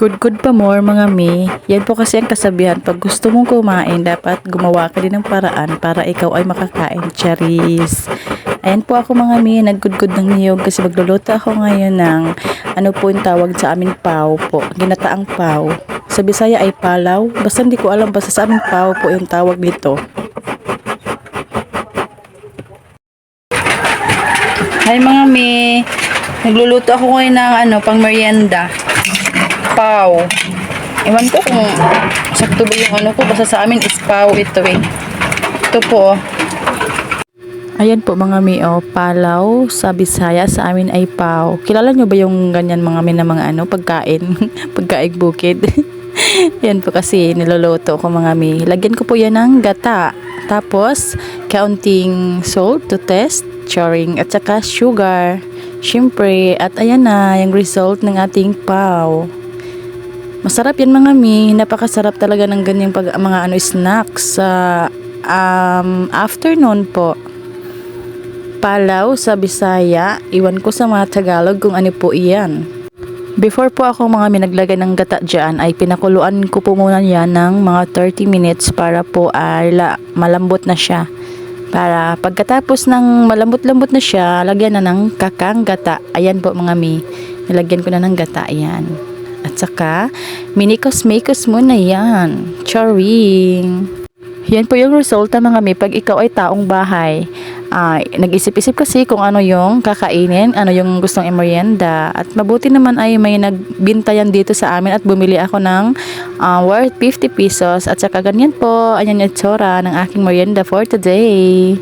Good pa more mga mi. Yan po kasi ang kasabihan. Pag gusto mong kumain, dapat gumawa ka din ng paraan para ikaw ay makakain. Charis. Ayan po ako mga mi. Naggood ng niyog kasi magluluto ako ngayon ng ano po yung tawag sa aming pao po. Ginataang pao. Sa Bisaya ay palaw. Basta hindi ko alam. Basta sa aming pao po yung tawag nito. Hi mga mi. Nagluluto ako ngayon ng pang merienda. Pau. Ewan ko kung sakto ba yung ko. Basta sa amin is pau ito eh. Ito po. Ayan po mga mi, palaw sa Bisaya, sa amin ay pau. Kilala nyo ba yung ganyan mga mi na mga pagkain? Pagkaig bukid. Yan po kasi niluluto ko mga mi. Lagyan ko po yan ng gata. Tapos, kaunting salt to test, charing, at saka sugar. Siyempre, at ayan na, yung result ng ating pau. Masarap yan mga mi. Napakasarap talaga ng ganyang mga snacks sa afternoon po. Palaw sa Bisaya. Iwan ko sa mga Tagalog kung ano po iyan. Before po ako mga mi naglagay ng gata dyan, ay pinakuluan ko po muna yan ng mga 30 minutes para po malambot na siya. Para pagkatapos ng malambot-lambot na siya, lagyan na ng kakang gata. Ayan po mga mi. Nilagyan ko na ng gata. Ayan. At saka, minikos-mikos muna yan. Charing. Yan po yung resulta mga mi. Pag ikaw ay taong bahay, nag-isip-isip kasi kung ano yung kakainin, ano yung gustong merienda. At mabuti naman ay may nagbintayan dito sa amin at bumili ako ng worth 50 pesos. At saka ganyan po, ayan yung tsura ng aking merienda for today.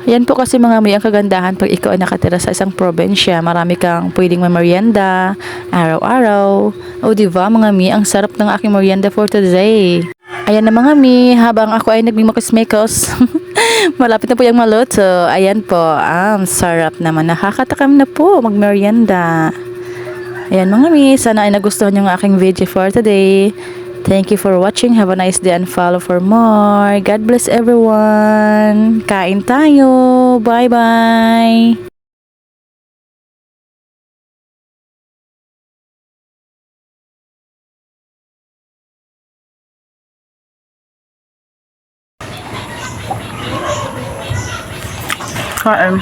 Yan po kasi mga may ang kagandahan pag ikaw ay nakatira sa isang probinsya. Marami kang pwedeng merienda, araw-araw. O diba mga mi, ang sarap ng aking merienda for today. Ayan na mga mi, habang ako ay nagmimikos-mikos. Malapit na po yung maluto. Ayan po, sarap naman. Nakakatakam na po magmerienda. Ayan mga mi, sana ay nagustuhan yung aking video for today. Thank you for watching. Have a nice day and follow for more. God bless everyone. Kain tayo. Bye-bye. Kain.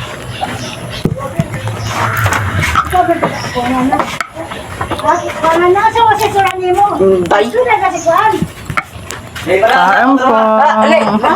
Kain po.